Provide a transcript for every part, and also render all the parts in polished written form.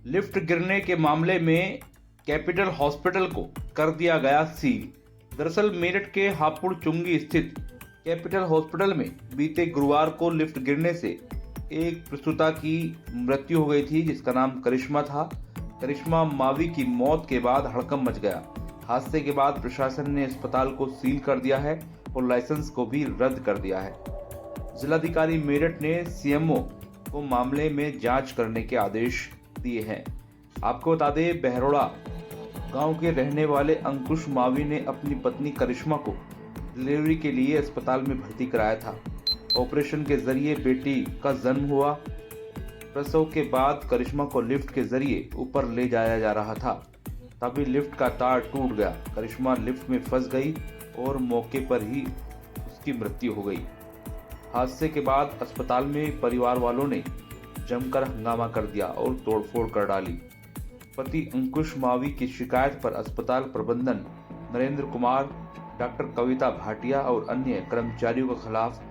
Lift गिरने के मामले में कैपिटल हॉस्पिटल को कर दिया गया सील। दरअसल मेरठ के हापुड़ चुंगी स्थित कैपिटल हॉस्पिटल में बीते गुरुवार को लिफ्ट गिरने से एक प्रसूता की मृत्यु हो गई थी, जिसका नाम करिश्मा था। करिश्मा मावी की मौत के बाद हड़कंप मच गया। हादसे के बाद प्रशासन ने अस्पताल को सील कर दिया है और लाइसेंस को भी रद्द कर दिया है। जिलाधिकारी मेरठ ने सीएमओ को मामले में जांच करने के आदेश दिए हैं। आपको बता दें, बहरोड़ा गांव के रहने वाले अंकुश मावी ने अपनी पत्नी करिश्मा को डिलीवरी के लिए अस्पताल में भर्ती कराया था। ऑपरेशन के जरिए बेटी का जन्म हुआ। प्रसव के बाद करिश्मा को लिफ्ट के जरिए ऊपर ले जाया जा रहा था, तभी लिफ्ट का तार टूट गया। करिश्मा लिफ्ट में फंस गई और मौके पर ही उसकी मृत्यु हो गई। हादसे के बाद अस्पताल में परिवार वालों ने जमकर हंगामा कर दिया और तोड़फोड़ कर डाली। पति अंकुश मावी की शिकायत पर अस्पताल प्रबंधन नरेंद्र कुमार, डॉक्टर कविता भाटिया और अन्य कर्मचारियों के खिलाफ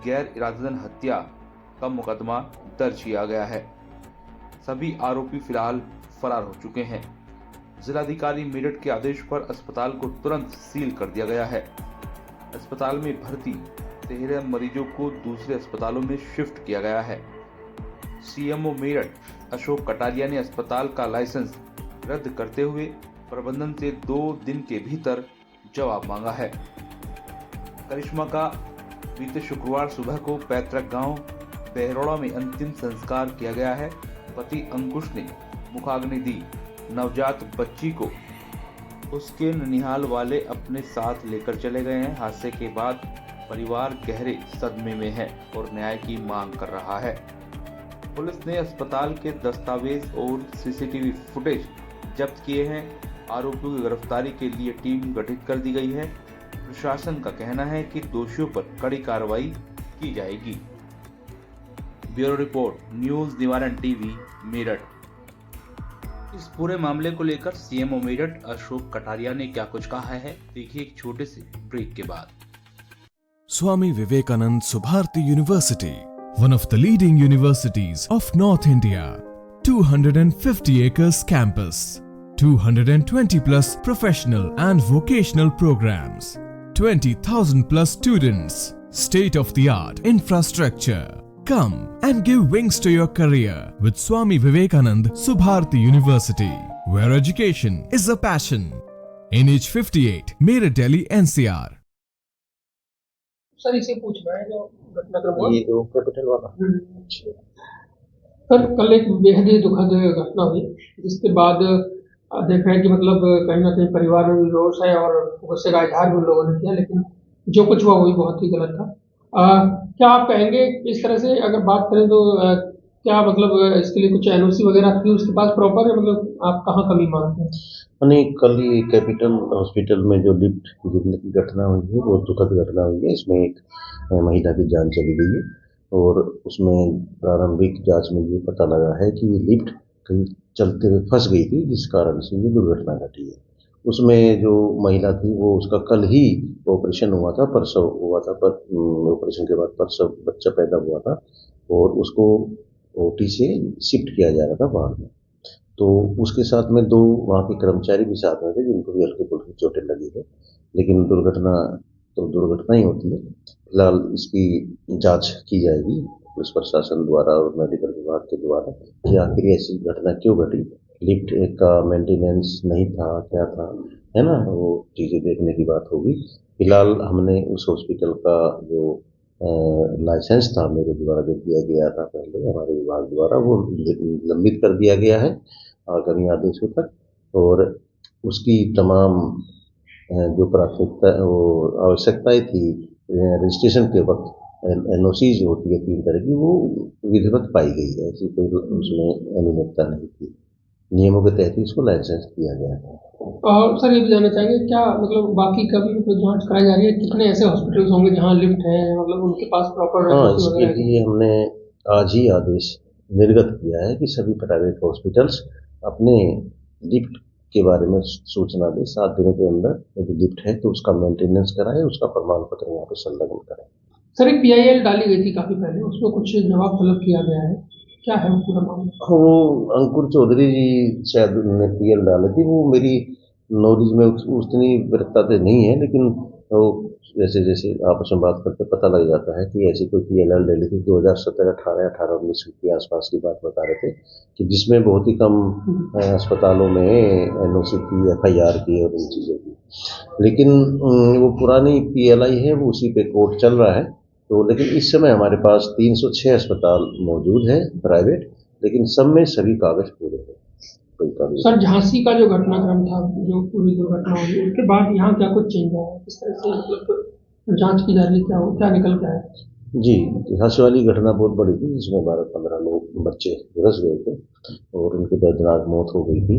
गैर इरादतन हत्या का मुकदमा दर्ज किया गया है। सभी आरोपी फिलहाल फरार हो चुके हैं। जिलाधिकारी मेरठ के आदेश पर अस्पताल को तुरंत सील कर दिया गया है। अस्पताल में भर्ती 13 मरीजों को दूसरे अस्पतालों में शिफ्ट किया गया है। सीएमओ मेरठ अशोक कटारिया ने अस्पताल का लाइसेंस रद्द करते हुए प्रबंधन से 2 दिन के भीतर जवाब मांगा है। करिश्मा का बीते शुक्रवार सुबह को पैतृक गांव बहरोड़ा में अंतिम संस्कार किया गया है। पति अंकुश ने मुखाग्नि दी। नवजात बच्ची को उसके ननिहाल वाले अपने साथ लेकर चले गए हैं। हादसे के बाद परिवार गहरे सदमे में है और न्याय की मांग कर रहा है। पुलिस ने अस्पताल के दस्तावेज और सीसीटीवी फुटेज जब्त किए हैं। आरोपियों की गिरफ्तारी के लिए टीम गठित कर दी गई है। प्रशासन का कहना है कि दोषियों पर कड़ी कार्रवाई की जाएगी। ब्यूरो रिपोर्ट, न्यूज निवारण टीवी, मेरठ। इस पूरे मामले को लेकर सीएमओ मेरठ अशोक कटारिया ने क्या कुछ कहा है, देखिए एक छोटे से ब्रेक के बाद। Swami Vivekanand Subharti University, one of the leading universities of North India. 250 acres campus, 220 plus professional and vocational programs, 20,000 plus students, state of the art infrastructure. Come and give wings to your career with Swami Vivekanand Subharti University, where education is a passion. NH 58, Meerut, Delhi, NCR. Sir इसे पूछना है जो घटनाक्रम हुआ ये जो capital वाला sir, कल एक बेहद ही दुखद घटना हुई, जिसके बाद देख रहे हैं कि मतलब कहीं ना कहीं परिवार में भी रोष है और गुस्से का इजहार भी उन लोगों ने किया, लेकिन जो कुछ हुआ वही बहुत ही गलत था। क्या आप कहेंगे इस तरह से अगर बात करें तो क्या मतलब इसके लिए कुछ एनओसी वगैरह थी उसके पास प्रॉपर, मतलब आप कहाँ कमी मानते हैं? कल ही कैपिटल हॉस्पिटल में जो लिफ्ट गिरने की घटना हुई है वो दुखद घटना हुई है। इसमें एक महिला की जान चली गई है और उसमें प्रारंभिक जांच में ये पता लगा है कि ये लिफ्ट कहीं चलते हुए फंस गई थी, जिस कारण से ये दुर्घटना घटी है। उसमें जो महिला थी वो उसका कल ही ऑपरेशन हुआ था, प्रसव हुआ था, पर ऑपरेशन के बाद प्रसव बच्चा पैदा हुआ था और उसको ओटी से शिफ्ट किया जा रहा था बाहर में। तो उसके साथ में 2 वहाँ के कर्मचारी भी साथ में थे, जिनको भी हल्की फुल्की चोटें लगी है। लेकिन दुर्घटना तो दुर्घटना ही होती है। फिलहाल इसकी जांच की जाएगी पुलिस प्रशासन द्वारा और मेडिकल विभाग के द्वारा कि आखिर ऐसी घटना क्यों घटी, लिफ्ट का मेंटेनेंस नहीं था, क्या था, है ना, वो चीज़ें देखने की बात होगी। फिलहाल हमने उस हॉस्पिटल का जो लाइसेंस था मेरे द्वारा जो दिया गया था पहले हमारे विभाग द्वारा, वो लंबित कर दिया गया है आगामी आदेशों तक, और उसकी तमाम जो प्राथमिकता और आवश्यकताएं थी रजिस्ट्रेशन के वक्त एनओसी जो होती है 3 तरह की, वो विधिवत पाई गई है। ऐसी कोई उसमें अनियमितता नहीं थी। नियमों के तहत इसको लाइसेंस दिया गया है। और सर ये भी जानना चाहेंगे क्या मतलब बाकी का भी मतलब जांच कराई जा रही है, कितने ऐसे हॉस्पिटल्स होंगे जहां लिफ्ट है, मतलब उनके पास प्रॉपर? हाँ, इसके लिए हमने आज ही आदेश निर्गत किया है कि सभी प्राइवेट हॉस्पिटल्स अपने लिफ्ट के बारे में सूचना दें। 7 दिनों के अंदर यदि लिफ्ट है तो उसका मेंटेनेंस कराएं, उसका प्रमाण पत्र यहाँ पर संलग्न करें। सर एक PIL डाली गई थी काफी पहले, उसमें कुछ जवाब तलब किया गया है, क्या है वो पूरा मामला? वो अंकुर चौधरी जी शायद उन्होंने पीएल डाली थी, वो मेरी नॉलेज में उतनी वृत्ता तो नहीं है, लेकिन वो जैसे जैसे आपस में बात करते पता लग जाता है कि ऐसी कोई पीएल डाली थी 2017, 18, 19 के आसपास की बात बता रहे थे कि जिसमें बहुत ही कम अस्पतालों में एनओसी की, एफआईआर की और इन चीज़ों की। लेकिन वो पुरानी पीएलआई है, वो उसी पे कोर्ट चल रहा है। तो लेकिन इस समय हमारे पास 306 अस्पताल मौजूद है प्राइवेट, लेकिन सब में सभी कागज पूरे हैं, कोई कागज। सर, झांसी का जो घटनाक्रम था, जो पूरी दुर्घटना हुई, उसके बाद यहाँ क्या कुछ चेंज आया? किस तरह से मतलब जांच की जा रही है, क्या निकल के आया? जी, झांसी वाली घटना बहुत बड़ी थी, जिसमें 12-15 लोग बच्चे झुलस गए थे और उनकी दर्दनाक मौत हो गई थी।